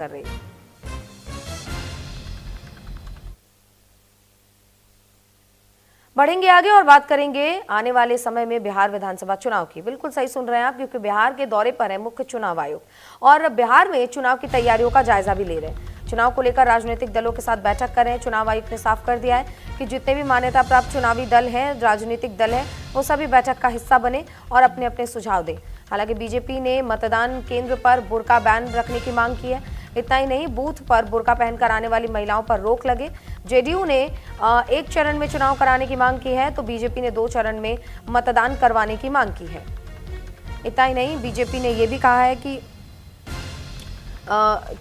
कर रही है। बढ़ेंगे आगे और बात करेंगे आने वाले समय में बिहार विधानसभा चुनाव की। बिल्कुल सही सुन रहे हैं आप, क्योंकि बिहार के दौरे पर है मुख्य चुनाव आयोग और बिहार में चुनाव की तैयारियों का जायजा भी ले रहे हैं। चुनाव को लेकर राजनीतिक दलों के साथ बैठक कर रहे हैं। चुनाव आयुक्त ने साफ कर दिया है कि जितने भी मान्यता प्राप्त चुनावी दल हैं, राजनीतिक दल हैं, वो सभी बैठक का हिस्सा बने और अपने अपने सुझाव दें। हालांकि बीजेपी ने मतदान केंद्र पर बुर्का बैन रखने की मांग की है। इतना ही नहीं, बूथ पर बुर्का पहनकर आने वाली महिलाओं पर रोक लगे। जेडीयू ने एक चरण में चुनाव कराने की मांग की है, तो बीजेपी ने 2 चरण में मतदान करवाने की मांग की है। इतना ही नहीं, बीजेपी ने यह भी कहा है कि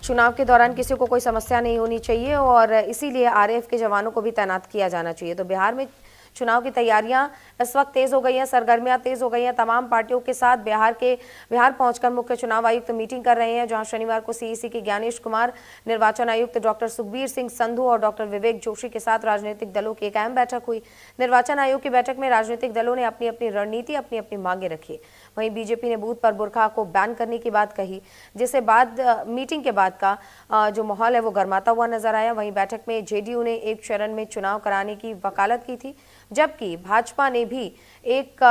चुनाव के दौरान किसी को कोई समस्या नहीं होनी चाहिए और इसीलिए आरएएफ के जवानों को भी तैनात किया जाना चाहिए। तो बिहार में चुनाव की तैयारियां इस वक्त तेज हो गई हैं, सरगर्मियां तेज हो गई हैं। तमाम पार्टियों के साथ बिहार पहुंचकर मुख्य चुनाव आयुक्त मीटिंग कर रहे हैं, जहां शनिवार को सीईसी के ज्ञानेश कुमार, निर्वाचन आयुक्त डॉक्टर सुखबीर सिंह संधू और डॉक्टर विवेक जोशी के साथ राजनीतिक दलों की एक अहम बैठक हुई। निर्वाचन आयोग की बैठक में राजनीतिक दलों ने अपनी अपनी रणनीति, अपनी अपनी मांगे रखी। वहीं बीजेपी ने बूथ पर बुर्का को बैन करने की बात कही, जिससे मीटिंग के बाद का जो माहौल है वो गर्माता हुआ नजर आया। वहीं बैठक में जेडीयू ने एक चरण में चुनाव कराने की वकालत की थी, जबकि भाजपा ने भी एक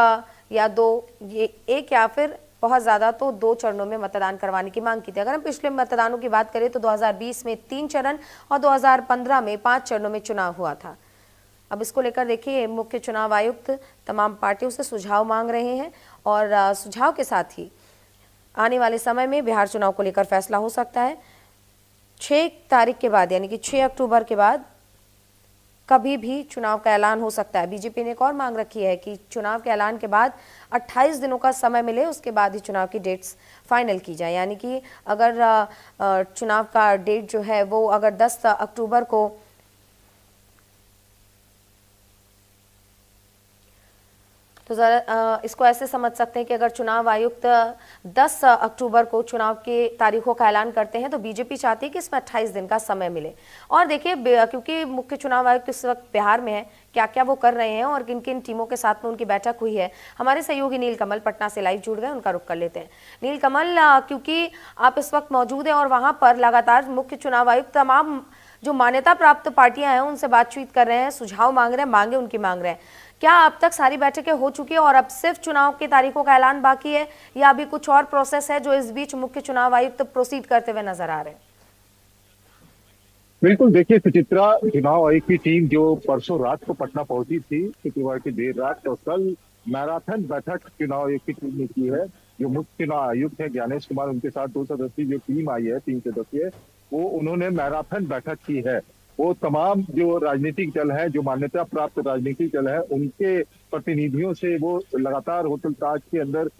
या फिर बहुत ज्यादा तो 2 चरणों में मतदान करवाने की मांग की थी। अगर हम पिछले मतदानों की बात करें तो 2020 में 3 चरण और 2015 में 5 चरणों में चुनाव हुआ था। अब इसको लेकर देखिए, मुख्य चुनाव आयुक्त तमाम पार्टियों से सुझाव मांग रहे हैं और सुझाव के साथ ही आने वाले समय में बिहार चुनाव को लेकर फैसला हो सकता है। 6 तारीख के बाद यानी कि 6 अक्टूबर के बाद कभी भी चुनाव का ऐलान हो सकता है। बीजेपी ने एक और मांग रखी है कि चुनाव के ऐलान के बाद 28 दिनों का समय मिले, उसके बाद ही चुनाव की डेट्स फाइनल की जाए। यानी कि अगर चुनाव का डेट जो है वो अगर 10 अक्टूबर को तो जरा इसको ऐसे समझ सकते हैं कि अगर चुनाव आयुक्त 10 अक्टूबर को चुनाव की तारीखों का ऐलान करते हैं तो बीजेपी चाहती है कि इसमें 28 दिन का समय मिले। और देखिए, क्योंकि मुख्य चुनाव आयुक्त इस वक्त बिहार में है, क्या क्या वो कर रहे हैं और किन किन टीमों के साथ में उनकी बैठक हुई है, हमारे सहयोगी नील कमल पटना से लाइव जुड़ गए, उनका रुख कर लेते हैं। नील कमल, क्योंकि आप इस वक्त मौजूद हैं और वहां पर लगातार मुख्य चुनाव आयुक्त तमाम जो मान्यता प्राप्त पार्टियां हैं उनसे बातचीत कर रहे हैं, सुझाव मांग रहे हैं, मांगे उनकी मांग रहे हैं। क्या अब तक सारी बैठकें हो चुकी है और अब सिर्फ चुनाव की तारीखों का ऐलान बाकी है, या अभी कुछ और प्रोसेस है जो इस बीच मुख्य चुनाव आयुक्त प्रोसीड करते हुए नजर आ रहे हैं? बिल्कुल, देखिए सुचित्रा, चुनाव आयोग की टीम जो परसों रात को पटना पहुंची थी, शुक्रवार की देर रात, तो कल मैराथन बैठक चुनाव आयोग की टीम ने की है। जो मुख्य चुनाव आयुक्त है ज्ञानेश कुमार, उनके साथ 2 सदस्यीय जो टीम आई है, 3 सदस्यीय, वो उन्होंने मैराथन बैठक की है। वो तमाम जो राजनीतिक दल है, जो मान्यता प्राप्त राजनीतिक दल है, उनके प्रतिनिधियों से वो लगातार होटल ताज के अंदर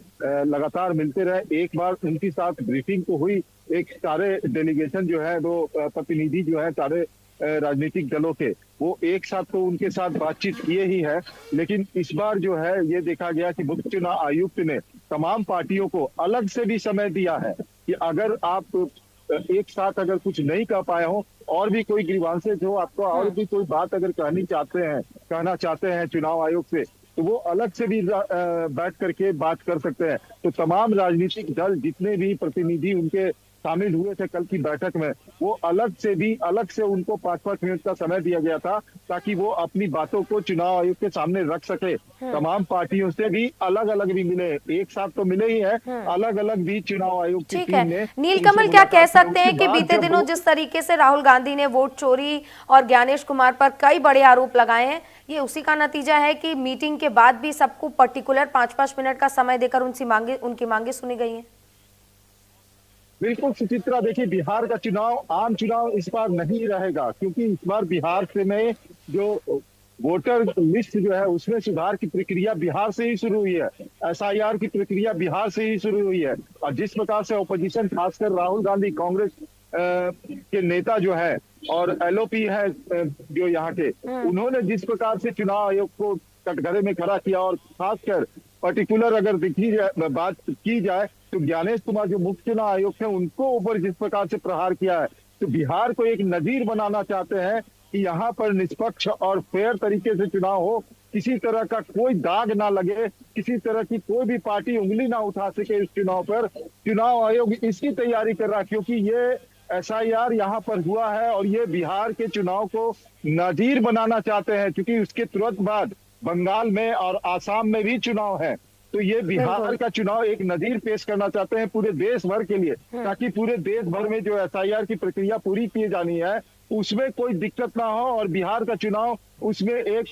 लगातार मिलते रहे। एक बार उनके साथ ब्रीफिंग तो हुई, एक सारे डेलीगेशन जो है, वो प्रतिनिधि जो है सारे राजनीतिक दलों के, वो एक साथ तो उनके साथ बातचीत किए ही है। लेकिन इस बार जो है ये देखा गया कि मुख्य चुनाव आयुक्त ने तमाम पार्टियों को अलग से भी समय दिया है कि अगर आप एक साथ अगर कुछ नहीं कर पाए हो और भी कोई ग्रीवांसेस हो आपको, और भी कोई बात अगर कहना चाहते हैं चुनाव आयोग से, तो वो अलग से भी बैठ करके बात कर सकते हैं। तो तमाम राजनीतिक दल जितने भी प्रतिनिधि उनके शामिल हुए थे कल की बैठक में, वो अलग से उनको 5-5 मिनट का समय दिया गया था ताकि वो अपनी बातों को चुनाव आयोग के सामने रख सके। तमाम पार्टियों से भी अलग अलग भी मिले, एक साथ तो मिले ही है, अलग अलग भी चुनाव आयोग की टीम ने। नीलकमल, क्या कह सकते हैं कि बीते दिनों जिस तरीके से राहुल गांधी ने वोट चोरी और ज्ञानेश कुमार पर कई बड़े आरोप लगाए हैं, ये उसी का नतीजा है कि मीटिंग के बाद भी सबको पर्टिकुलर 5-5 मिनट का समय देकर उनकी मांगे सुनी गई हैं? बिल्कुल सुचित्रा, देखिए बिहार का चुनाव आम चुनाव इस बार नहीं रहेगा, क्योंकि इस बार बिहार से में जो वोटर लिस्ट जो है उसमें सुधार की प्रक्रिया बिहार से ही शुरू हुई है। एसआईआर की प्रक्रिया बिहार से ही शुरू हुई है। और जिस प्रकार से ऑपोजिशन, खासकर राहुल गांधी कांग्रेस के नेता जो है और एलओपी है जो यहाँ के, उन्होंने जिस प्रकार से चुनाव आयोग को कटघरे में खड़ा किया, और खासकर पर्टिकुलर अगर बात की जाए तो ज्ञानेश कुमार जो मुख्य चुनाव आयुक्त है उनको ऊपर जिस प्रकार से प्रहार किया है, तो बिहार को एक नजीर बनाना चाहते हैं कि यहाँ पर निष्पक्ष और फेयर तरीके से चुनाव हो, किसी तरह का कोई दाग ना लगे, किसी तरह की कोई भी पार्टी उंगली ना उठा सके इस चुनाव पर। चुनाव आयोग इसकी तैयारी कर रहा है, क्योंकि ये एसआईआर यहाँ पर हुआ है और ये बिहार के चुनाव को नजीर बनाना चाहते हैं, क्योंकि उसके तुरंत बाद बंगाल में और आसाम में भी चुनाव है। तो ये बिहार बिल्कुल। का चुनाव एक नजीर पेश करना चाहते हैं पूरे देश भर के लिए, ताकि पूरे देश भर में जो एसआईआर की प्रक्रिया पूरी की जानी है उसमें कोई दिक्कत ना हो और बिहार का चुनाव उसमें एक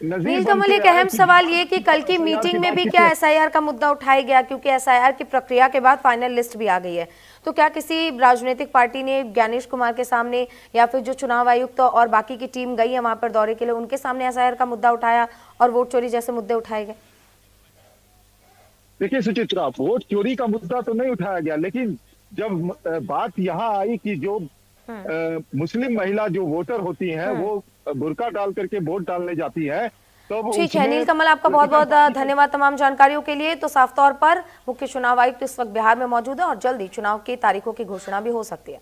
नजीर नीलकमल, बन एक के आए अहम कि सवाल ये कि कल की SIR मीटिंग में बात भी कितनी क्या एसआईआर का मुद्दा उठाया गया, क्योंकि एसआईआर की प्रक्रिया के बाद फाइनल लिस्ट भी आ गई है। तो क्या किसी राजनीतिक पार्टी ने ज्ञानेश कुमार के सामने या फिर जो चुनाव आयुक्त और बाकी की टीम गई है वहां पर दौरे के लिए, उनके सामने एसआईआर का मुद्दा उठाया और वोट चोरी जैसे मुद्दे उठाए गए? देखिए सुचित्रा, वोट चोरी का मुद्दा तो नहीं उठाया गया, लेकिन जब बात यहाँ आई कि जो मुस्लिम महिला जो वोटर होती हैं वो बुर्का डाल करके वोट डालने जाती है, तब ठीक है उसमें नीलकमल, आपका बहुत बहुत धन्यवाद तमाम जानकारियों के लिए। तो साफ तौर पर मुख्य चुनाव आयुक्त इस वक्त बिहार में मौजूद है और जल्दी चुनाव की तारीखों की घोषणा भी हो सकती है।